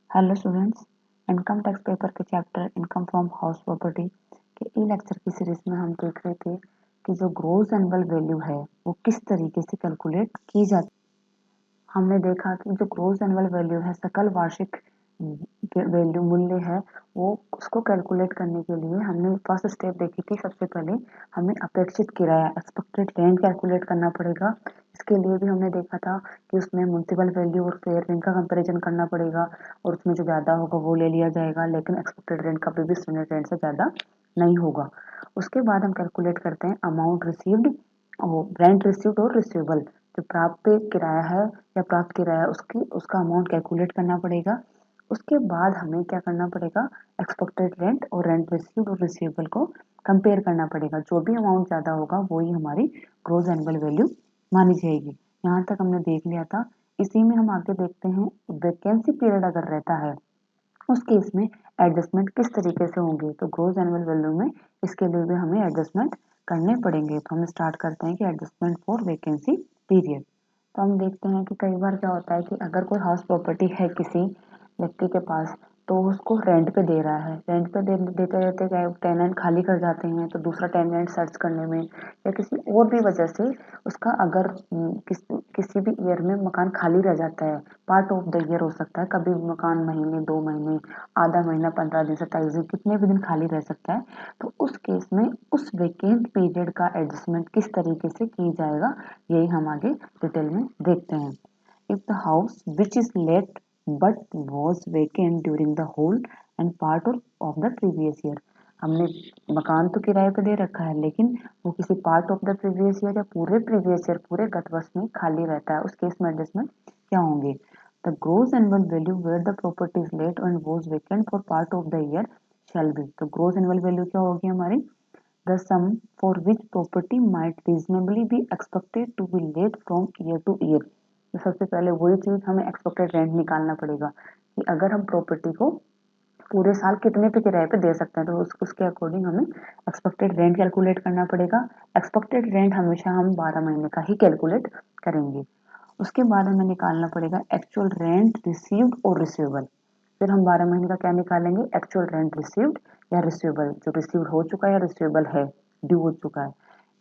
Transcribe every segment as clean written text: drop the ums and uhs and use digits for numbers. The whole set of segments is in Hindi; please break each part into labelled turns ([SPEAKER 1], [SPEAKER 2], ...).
[SPEAKER 1] Hello students. Income tax paper के chapter income from house property के ई लेक्चर की सीरीज में हम देख रहे थे कि जो ग्रोस एनुअल वैल्यू है वो किस तरीके से कैलकुलेट की जाती है। हमने देखा कि जो ग्रोस एनुअल वैल्यू है, सकल वार्षिक वैल्यू मूल्य है, वो उसको कैलकुलेट करने के लिए हमने फर्स्ट स्टेप देखी थी। सबसे पहले हमें अपेक्षित किराया एक्सपेक्टेड रेंट कैलकुलेट करना पड़ेगा। इसके लिए भी हमने देखा था कि उसमें म्युनिसिपल वैल्यू और फेयर रेंट का कंपैरिजन करना पड़ेगा और उसमें जो ज़्यादा होगा वो ले लिया जाएगा, लेकिन एक्सपेक्टेड रेंट कभी भी स्टैंडर्ड रेंट से ज़्यादा नहीं होगा। उसके बाद हम कैलकुलेट करते हैं अमाउंट रिसीव्ड और रेंट रिसीव्ड और रिसीवेबल। जो प्राप्त किराया है या प्राप्त किराया उसकी उसका अमाउंट कैलकुलेट करना पड़ेगा। उसके बाद हमें क्या करना पड़ेगा, एक्सपेक्टेड रेंट और रेंट रिसीव्ड और रिसीवेबल को कंपेयर करना पड़ेगा। जो भी अमाउंट ज़्यादा होगा वही हमारी ग्रॉस एनुअल वैल्यू मानी जाएगी। यहाँ तक हमने देख लिया था। इसी में हम आगे देखते हैं, वैकेंसी पीरियड अगर रहता है उस केस में एडजस्टमेंट किस तरीके से होंगे। तो ग्रॉस एनुअल वैल्यू में इसके लिए भी हमें एडजस्टमेंट करने पड़ेंगे। तो हम स्टार्ट करते हैं कि एडजस्टमेंट फॉर वैकेंसी पीरियड। तो हम देखते हैं कि कई बार क्या होता है कि अगर कोई हाउस प्रॉपर्टी है किसी व्यक्ति के पास, तो उसको रेंट पे दे रहा है। रेंट पे देते देते क्या टेनेंट खाली कर जाते हैं, तो दूसरा टेनेंट सर्च करने में या किसी और भी वजह से उसका अगर किसी भी ईयर में मकान खाली रह जाता है, पार्ट ऑफ द ईयर हो सकता है, कभी भी मकान महीने 2 महीने, आधा महीना, 15 दिन, 27 दिन, कितने भी दिन खाली रह सकता है। तो उस केस में उस वेकेंट पीरियड का एडजस्टमेंट किस तरीके से की जाएगा, यही हम आगे डिटेल में देखते हैं। If the house which is let but was vacant during the whole and part of the previous year. हमने मकान तो किराए पे दे रखा है, लेकिन वो किसी part of the previous year या पूरे प्रीवियस ईयर, पूरे गत वर्ष में खाली रहता है, उस केस में एडजस्टमेंट क्या होंगे। The gross annual value where the property is let and was vacant for part of the year shall be. तो ग्रोस एनुअल वैल्यू क्या होगी हमारी, the sum for which property might reasonably be expected to be late from year to year। तो सबसे पहले वही चीज हमें एक्सपेक्टेड रेंट निकालना पड़ेगा कि अगर हम प्रॉपर्टी को पूरे साल कितने पे किराए पे दे सकते हैं, तो उसके अकॉर्डिंग हमें एक्सपेक्टेड रेंट कैलकुलेट करना पड़ेगा। एक्सपेक्टेड रेंट हमेशा हम 12 महीने का ही कैलकुलेट करेंगे। उसके बाद हमें निकालना पड़ेगा एक्चुअल रेंट रिसीव्ड और रिसीवेबल। फिर हम 12 महीने का क्या निकालेंगे, एक्चुअल रेंट रिसीव्ड या रिसीवेबल, जो रिसीव्ड हो चुका है या रिसीवेबल है, ड्यू हो चुका है।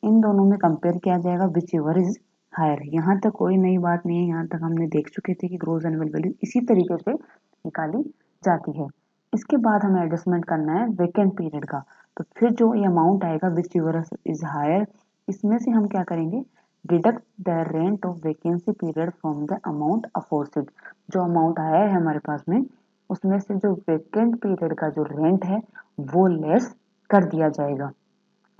[SPEAKER 1] इन दोनों में कंपेयर किया जाएगा, विच एवर इज हायर। यहाँ तक कोई नई बात नहीं है, यहाँ तक हमने देख चुके थे कि ग्रोस एनुअल वैल्यू इसी तरीके से निकाली जाती है। इसके बाद हमें एडजस्टमेंट करना है वेकेंट पीरियड का। तो फिर जो ये अमाउंट आएगा विच एवर इज हायर, इसमें से हम क्या करेंगे, deduct the rent of vacancy period from the amount afforded. जो अमाउंट आया है हमारे पास में, उसमें से जो वेकेंट पीरियड का जो रेंट है वो लेस कर दिया जाएगा।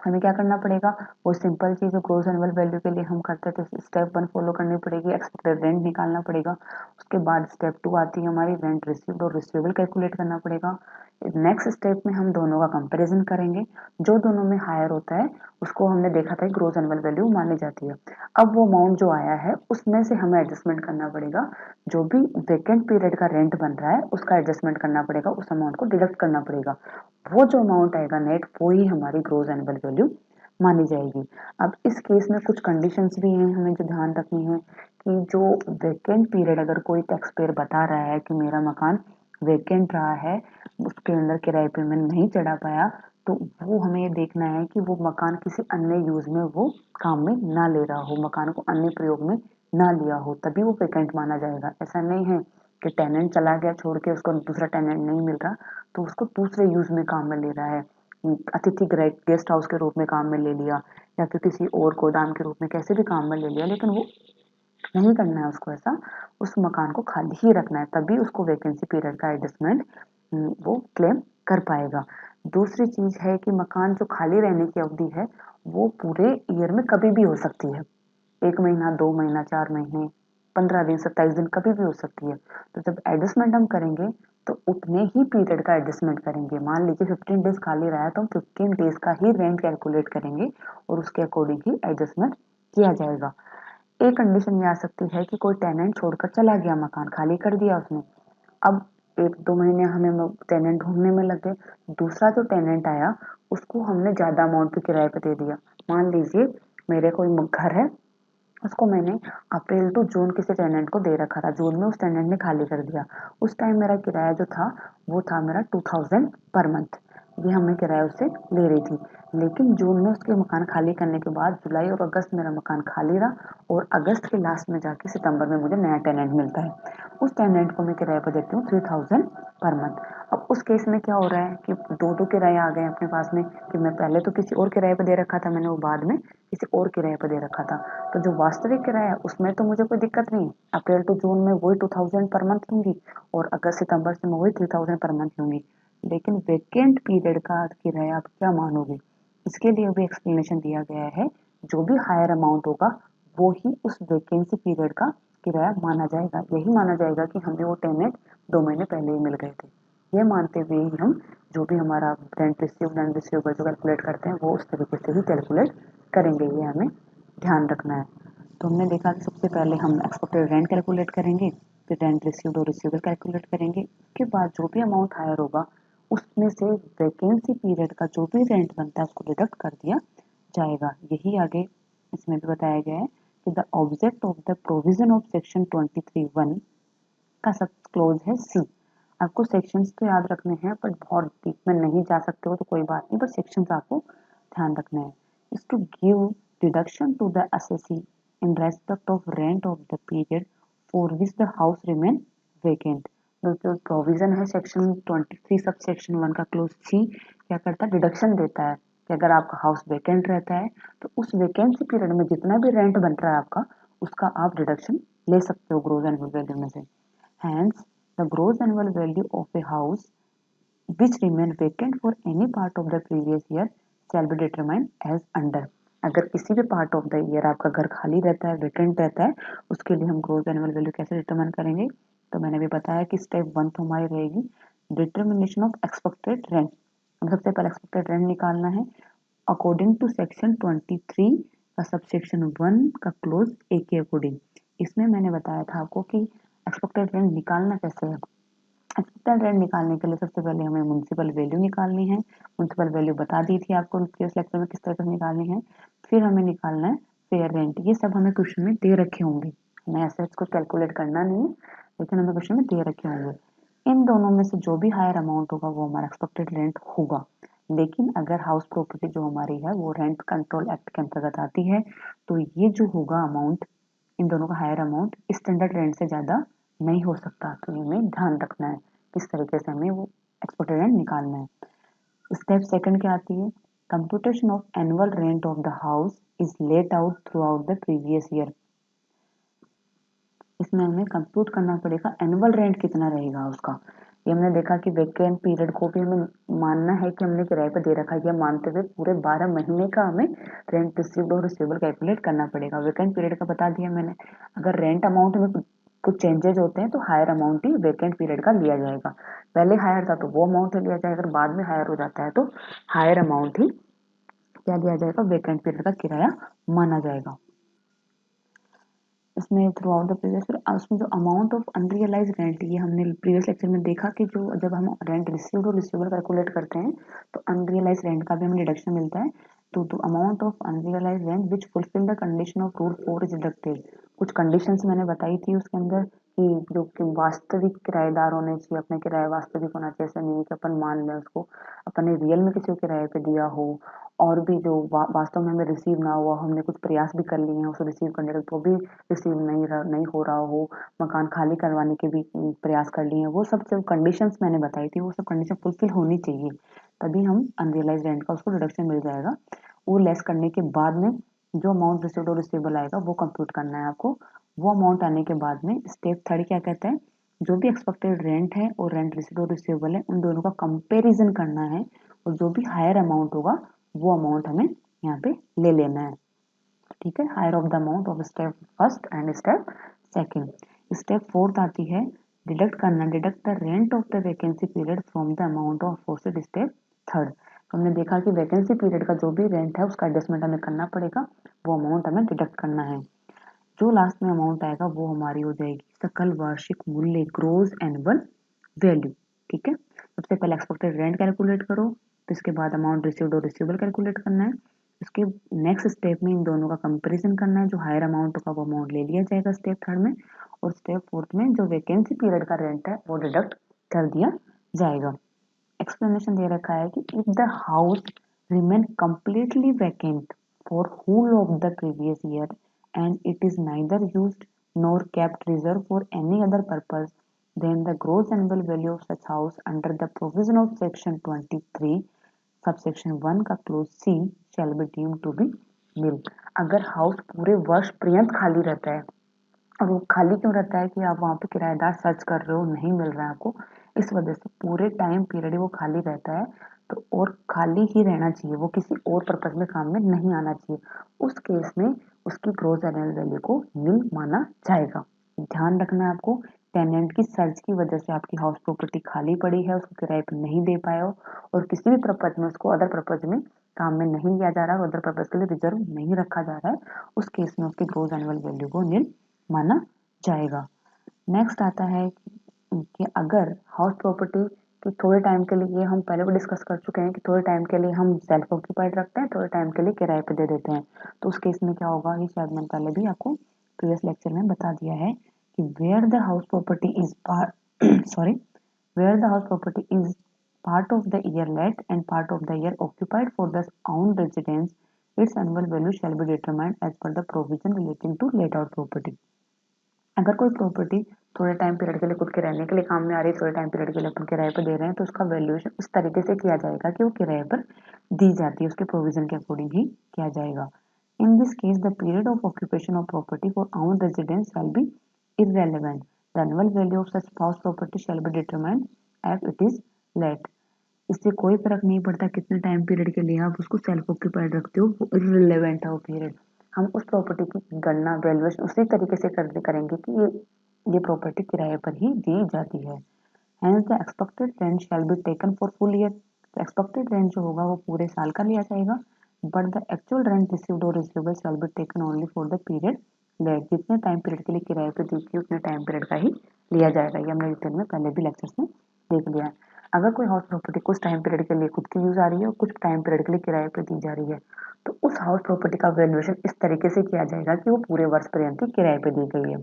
[SPEAKER 1] हमें क्या करना पड़ेगा, वो सिंपल चीज जो ग्रोस एनुअल वैल्यू के लिए हम करते थे, स्टेप 1 फॉलो करनी पड़ेगी, एक्सपेक्टेड रेंट निकालना पड़ेगा। उसके बाद स्टेप 2 आती है हमारी रेंट रिसीव्ड और रिसीवेबल कैलकुलेट करना पड़ेगा। नेक्स्ट स्टेप में हम दोनों का कंपैरिजन करेंगे, जो दोनों में हायर होता है उसको हमने देखा था ग्रोस एनुअल वैल्यू मानी जाती है। अब वो अमाउंट जो आया है उसमें से हमें एडजस्टमेंट करना पड़ेगा, जो भी वेकेंट पीरियड का रेंट बन रहा है उसका एडजस्टमेंट करना पड़ेगा, उस अमाउंट को डिडक्ट करना पड़ेगा। वो जो अमाउंट आएगा नेट, वो ही हमारी ग्रोस एनुअल वैल्यू मानी जाएगी। अब इस केस में कुछ कंडीशंस भी हैं हमें जो ध्यान रखनी है कि जो वेकेंट पीरियड, अगर कोई टैक्स पेयर बता रहा है कि मेरा मकान वेकेंट रहा है, उसके अंदर किराए पे मैं नहीं चढ़ा पाया, तो वो हमें ये देखना है कि वो मकान किसी अन्य यूज में वो काम में ना ले रहा हो, मकान को अन्य प्रयोग में ना लिया हो, तभी वो वेकेंट माना जाएगा। ऐसा नहीं है कि टेनेंट चला गया छोड़ के, उसको दूसरा टेनेंट नहीं मिल रहा तो उसको दूसरे यूज में काम में ले रहा है, अतिथि गेस्ट हाउस के रूप में काम में ले लिया या फिर किसी और गोदाम के रूप में कैसे भी काम में ले लिया, लेकिन वो नहीं करना है उसको ऐसा। उस मकान को खाली ही रखना है, तभी उसको वैकेंसी पीरियड का एडजस्टमेंट वो क्लेम कर पाएगा। दूसरी चीज है कि मकान जो खाली रहने की अवधि है वो पूरे ईयर में कभी भी हो सकती है, 1 महीना, 2 महीना, 4 महीने, 15 दिन, 27 दिन, कभी भी हो सकती है। तो जब एडजस्टमेंट हम करेंगे तो उतने ही पीरियड का एडजस्टमेंट करेंगे। मान लीजिए 15 डेज खाली रहा है तो हम 15 डेज का ही रेंट कैलकुलेट करेंगे और उसके अकॉर्डिंग ही एडजस्टमेंट किया जाएगा। एक कंडीशन ये आ सकती है कि कोई टेनेंट छोड़कर चला गया, मकान खाली कर दिया उसने। अब 1-2 महीने हमें टेनेंट ढूंढने में लगे, दूसरा जो टेनेंट आया उसको हमने ज्यादा अमाउंट पे किराए पे दे दिया। मान लीजिए मेरे कोई घर है उसको मैंने अप्रैल टू जून किसी टेनेंट को दे रखा था, जून में उस टेनेंट ने खाली कर दिया। उस टाइम मेरा किराया जो था वो था मेरा 2000 पर मंथ, ये हमें किराया उससे ले रही थी। लेकिन जून में उसके मकान खाली करने के बाद जुलाई और अगस्त मेरा मकान खाली रहा, और अगस्त के लास्ट में जाके सितंबर में मुझे नया टेनेंट मिलता है। उस टेनेंट को मैं किराए पर देती हूँ 3000 पर मंथ। अब उस केस में क्या हो रहा है कि दो दो किराए आ गए अपने पास में, कि मैं पहले तो किसी और किराए पर दे रखा था मैंने, वो बाद में किसी और किराए पर दे रखा था। तो जो वास्तविक किराया है उसमें तो मुझे कोई दिक्कत नहीं है, अप्रैल टू जून में वही 2000 पर मंथ लूंगी, और अगस्त सितंबर से मैं वही 3000 पर मंथ लूंगी। लेकिन वेकेंट पीरियड का किराया आप क्या मानोगे, इसके लिए भी एक्सप्लेनेशन दिया गया है। जो भी हायर अमाउंट होगा वो ही उस वैकेंसी पीरियड का किराया माना जाएगा। यही माना जाएगा कि हमें वो टेनेंट 2 महीने पहले ही मिल गए थे। ये मानते हुए ही हम जो भी हमारा रेंट रिसीवेबल जो कैलकुलेट करते हैं वो उस तरीके से ही कैलकुलेट करेंगे, ये हमें ध्यान रखना है। तो हमने देखा कि सबसे पहले हम एक्सपेक्टेड रेंट कैलकुलेट करेंगे, फिर रेंट रिसीव्ड और रिसीवेबल कैलकुलेट करेंगे। उसके बाद जो भी अमाउंट हायर होगा उसमें से वैकेंसी पीरियड का जो भी रेंट बनता है उसको डिडक्ट कर दिया जाएगा। यही आगे इसमें भी बताया गया है कि the object of the provision of section 23(1) का सब क्लोज है सी। आपको सेक्शंस तो याद रखने हैं, बट बहुत डीप में नहीं जा सकते हो तो कोई बात नहीं, बट सेक्शंस आपको ध्यान रखने हैं। Is to give deduction to the assessee in respect of rent of the period for which the house remain vacant. जो प्रोविजन है सेक्शन 23 सब सेक्शन 1 का क्लोज सी क्या करता है, डिडक्शन देता है कि अगर आपका हाउस वेकेंट रहता है तो उस वैकेंसी पीरियड में जितना भी रेंट बन रहा है आपका, उसका आप डिडक्शन ले सकते हो ग्रोस एनुअल वैल्यू में से। Hence, the gross annual value of a house which remain vacant for any part of the previous year shall be determined as under। अगर किसी भी पार्ट ऑफ द ईयर आपका घर खाली रहता है, वेकेंट रहता है, उसके लिए हम ग्रोस एनुअल वैल्यू कैसे डिटरमाइन करेंगे। तो मैंने भी बताया कि स्टेप 1 तो हमारी रहेगी डिटर्मिनेशन ऑफ एक्सपेक्टेड रेंट। हम सबसे पहले एक्सपेक्टेड रेंट निकालना है अकॉर्डिंग टू सेक्शन 23 का सबसेक्शन 1 का क्लोज ए के अकॉर्डिंग। इसमें मैंने बताया था आपको कि एक्सपेक्टेड रेंट निकालना कैसे है। एक्सपेक्टेड रेंट निकालने के लिए सबसे पहले हमें म्युनिसिपल वैल्यू निकालनी है। म्युनिसिपल वैल्यू बता दी थी आपको प्रीवियस लेक्चर में किस तरह से निकालनी है। फिर हमें निकालना है फेयर रेंट। ये सब हमें क्वेश्चन में दे रखे होंगे, हमें ऐसे इसको कैलकुलेट करना नहीं है, लेकिन हमें क्वेश्चन में दे रखे होंगे। इन दोनों में से जो भी हायर अमाउंट होगा वो हमारा एक्सपेक्टेड रेंट होगा। लेकिन अगर हाउस प्रॉपर्टी जो हमारी है वो रेंट कंट्रोल एक्ट के अंतर्गत आती है, तो ये जो होगा अमाउंट, इन दोनों का हायर अमाउंट स्टैंडर्ड रेंट से ज़्यादा नहीं हो सकता। तो ये हमें ध्यान रखना है किस तरीके से हमें वो एक्सपेक्टेड रेंट निकालना है। स्टेप सेकंड क्या आती है, computation of annual rent of the house is let out through out the previous year. इसमें हमें कंप्यूट करना पड़ेगा एनुअल रेंट कितना रहेगा उसका। ये हमने देखा कि वेकेंट पीरियड को भी हमें मानना है कि हमने किराए पर दे रखा है, ये मानते हुए पूरे 12 महीने का हमें रेंट रिसीव्ड और रिसीवेबल कैलकुलेट करना पड़ेगा। वेकेंट पीरियड का बता दिया मैंने, अगर रेंट अमाउंट में कुछ चेंजेस होते हैं तो हायर अमाउंट ही वेकेंट पीरियड का लिया जाएगा। पहले हायर था तो वो अमाउंट ही लिया जाएगा, अगर बाद में हायर हो जाता है तो हायर अमाउंट ही क्या लिया जाएगा, वेकेंट पीरियड का किराया माना जाएगा। इसमें थ्रू आउट द प्रीवियस उसमें जो अमाउंट ऑफ अनरियलाइज रेंट, ये हमने प्रीवियस लेक्चर में देखा कि जो जब हम रेंट रिसीव्ड और रिसीवेबल कैलकुलेट करते हैं तो अनरियलाइज रेंट का भी हमें डिडक्शन मिलता है। तो amount of unrealise rent which fulfil the condition of rule 4 is deducted. कुछ कंडीशंस मैंने बताई थी उसके अंदर कि जो कि वास्तविक किराएदार होने चाहिए, अपने किराया वास्तविक होना चाहिए, ऐसा नहीं कि अपन मान लें उसको, अपन ने रियल में किसी को किराए पे दिया हो, और भी जो वास्तव में हमें रिसीव ना हुआ, हमने कुछ प्रयास भी कर लिए हैं उसको रिसीव करने का तो भी रिसीव नहीं हो रहा हो, मकान खाली करवाने के भी प्रयास कर लिए हैं, वो सब जो कंडीशंस मैंने बताई थी वो सब कंडीशन फुलफिल होनी चाहिए, तभी हम अनरियलाइज रेंट का उसको डिडक्शन मिल जाएगा। वो लेस करने के बाद में जो अमाउंट रिसीव्ड और रिसीवेबल आएगा वो कंप्यूट करना है आपको। वो अमाउंट आने के बाद में स्टेप 3 क्या कहता है, जो भी एक्सपेक्टेड रेंट है और रेंट रिसीव्ड और रिसीवेबल है उन दोनों का कंपेरिजन करना है, और जो भी हायर अमाउंट होगा वो अमाउंट हमें यहाँ पे ले लेना है। ठीक है, higher of the amount of step first and step second. Step 4 आती है डिडक्ट करना, deduct the rent of the vacancy period from the amount of forced step 3। हमने देखा कि वैकेंसी पीरियड का जो भी रेंट है उसका एडजस्टमेंट हमें करना पड़ेगा, वो अमाउंट हमें डिडक्ट करना है। जो लास्ट में अमाउंट आएगा वो हमारी हो जाएगी सकल वार्षिक मूल्य, ग्रोस एनुअल वैल्यू। ठीक है, सबसे पहले एक्सपेक्टेड रेंट कैलकुलेट करो, तो इसके बाद अमाउंट रिसीव्ड और रिसीवेबल कैलकुलेट करना है, उसके नेक्स्ट स्टेप में इन दोनों का कंपैरिजन करना है, जो हायर अमाउंट होगा वो अमाउंट ले लिया जाएगा स्टेप थर्ड में, और स्टेप फोर्थ में जो वैकेंसी पीरियड का रेंट है वो डिडक्ट कर दिया जाएगा। एक्सप्लेनेशन दे रखा है कि if the house remain completely vacant for whole of the previous year and it is neither used nor kept reserve for any other purpose, then the gross annual value of such house under the provision of section 23 subsection 1 का clause c shall be deemed to be nil. अगर हाउस पूरे वर्ष पर्यंत खाली रहता है, और वो खाली क्यों रहता है कि आप वहां पे किराएदार सर्च कर रहे हो, नहीं मिल रहा है आपको, इस वजह से पूरे टाइम पीरियड वो खाली रहता है, तो और खाली ही रहना चाहिए, वो किसी और पर्पज में काम में नहीं आना चाहिए, उस केस में उसकी ग्रॉस एनुअल वैल्यू को नील माना जाएगा। ध्यान रखना है आपको, टेनेंट की सर्च की वजह से आपकी हाउस प्रॉपर्टी खाली पड़ी है, उसको किराए पर नहीं दे पाए हो, और किसी भी पर्पज में उसको अदर पर्पज में काम में नहीं लिया जा रहा है, अदर पर्पज के लिए रिजर्व नहीं रखा जा रहा है, उस केस में उसकी ग्रॉस एनुअल वैल्यू को नील माना जाएगा। नेक्स्ट आता है कि अगर हाउस प्रॉपर्टी की थोड़े टाइम के लिए, हम पहले भी डिस्कस कर चुके हैं कि थोड़े टाइम के लिए हम सेल्फ ऑक्यूपाइड रखते हैं, थोड़े टाइम के लिए किराए पे दे देते हैं, तो उस केस में क्या होगा, ये शायद मैंने पहले भी आपको प्रीवियस लेक्चर में बता दिया है कि where the house property is sorry where the house property is part of the year let and part of the year occupied for the own residence, its annual value shall be determined as per the provision relating to let out property। अगर कोई प्रॉपर्टी थोड़े टाइम पीरियड के लिए खुद के रहने के लिए काम में आ रही है, थोड़े टाइम पीरियड के लिए अपन किराए पर दे रहे हैं, तो उसका वैल्यूएशन उस तरीके से किया जाएगा कि वो किराए पर दी जाती है, उसके प्रोविजन के अकॉर्डिंग ही किया जाएगा। In this case the period of occupation of property for own residence shall be irrelevant, the annual value of such house property shall be determined as it is let। इससे कोई फर्क नहीं पड़ता कितने टाइम पीरियड के लिए आप उसको सेल्फ ऑक्यूपाइड रखते हो, वो इररिलेवेंट है वो पीरियड। हम उस प्रॉपर्टी की गणना वैल्यूएशन उसी तरीके से करेंगे कि ये प्रॉपर्टी किराए पर ही दी जाती है। Hence the expected rent shall be taken for full year। तो एक्सपेक्टेड रेंट जो होगा वो पूरे साल का लिया जाएगा, but the actual rent received और receivable shall be taken only for the period let. जितने टाइम पीरियड के लिए किराए पे दी थी उतने टाइम पीरियड का ही लिया जाएगा। ये हमने डिटेल में पहले भी लेक्चर्स में देख लिया है। अगर कोई हाउस प्रॉपर्टी कुछ टाइम पीरियड के लिए खुद की यूज आ रही है और कुछ टाइम पीरियड के लिए किराए पर दी जा रही है, तो उस हाउस प्रॉपर्टी का वैल्यूएशन इस तरीके से किया जाएगा कि वो पूरे वर्ष पर्यंत ही किराए पे दी गई है।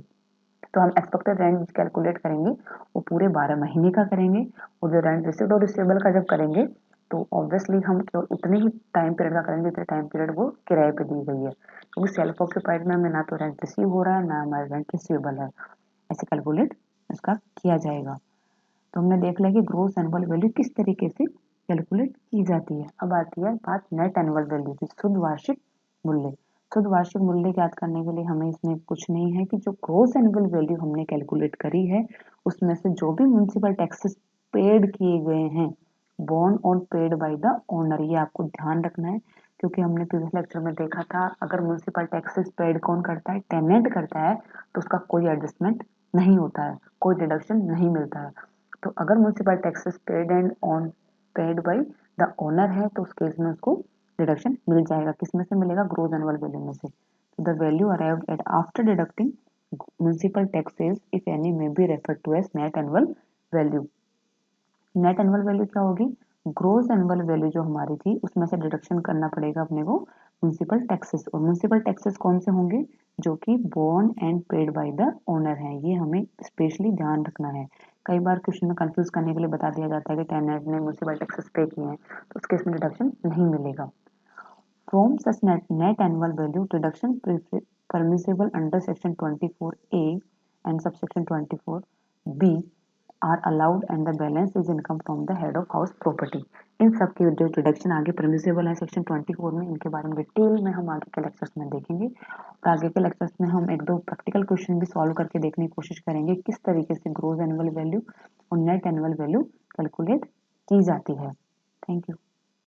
[SPEAKER 1] तो हम एक्सपेक्टेड रेंट कैलकुलेट करेंगे वो पूरे 12 महीने का करेंगे, और जो रेंट रिसीव्ड और रिसीवेबल का जब करेंगे तो ऑब्वियसली हम केवल उतने ही टाइम पीरियड का करेंगे जितने टाइम पीरियड वो किराए पे दी गई है, क्योंकि सेल्फ ऑक्यूपाइड में हमें ना तो रेंट रिसीव हो रहा है ना हमारा रेंट रिसीवेबल है, ऐसे कैलकुलेट उसका किया जाएगा। तो हमने देख लिया कि ग्रोस एनुअल वैल्यू किस तरीके से कैलकुलेट की जाती है। अब आती है बात नेट एनुअल वैल्यू की, शुद्ध वार्षिक मूल्य। शुद्ध वार्षिक मूल्य ज्ञात करने के लिए हमें इसमें कुछ नहीं है कि जो ग्रोस एनुअल वैल्यू हमने कैलकुलेट करी है उसमें से जो भी म्युनिसिपल टैक्सेस पेड किए गए हैं, बॉर्न और पेड बाय द ओनर, ये आपको ध्यान रखना है, क्योंकि हमने प्रीवियस लेक्चर में देखा था अगर म्युनिसिपल टैक्सेस पेड कौन करता है, टेनेंट करता है, तो उसका कोई एडजस्टमेंट नहीं होता है, कोई डिडक्शन नहीं मिलता है। तो अगर municipal taxes paid and on paid by the owner है तो उस केस में उसको डिडक्शन मिल जाएगा। किस में से मिलेगा, ग्रोस एनुअल वैल्यू में से। तो the value arrived at after deducting municipal taxes if any may be referred to as net annual value. Net annual value क्या होगी, ग्रोस एनुअल वैल्यू जो हमारी थी उसमें से डिडक्शन करना पड़ेगा अपने को म्युनिसिपल टैक्सेस, और म्युनिसिपल टैक्सेस कौन से होंगे, जो कि borne and paid by the owner है। ये हमें स्पेशली ध्यान रखना है। कई बार क्वेश्चन में कंफ्यूज करने के लिए बता दिया जाता है कि टेनेंट ने म्युनिसिपल टैक्सेस पे किए हैं तो उस केस में डिडक्शन नहीं मिलेगा। From such net annual value deduction permissible under section 24A and subsection 24B are allowed and the balance is income from the head of house property। इन सब की जो डिडक्शन आगे परमिसेबल है सेक्शन 24 में, इनके बारे में डिटेल में हम आगे के लेक्चर्स में देखेंगे, और आगे के लेक्चर्स में हम एक दो प्रैक्टिकल क्वेश्चन भी सॉल्व करके देखने की कोशिश करेंगे किस तरीके से ग्रोस एनुअल वैल्यू और नेट एनुअल वैल्यू कैलकुलेट की जाती है। Thank you.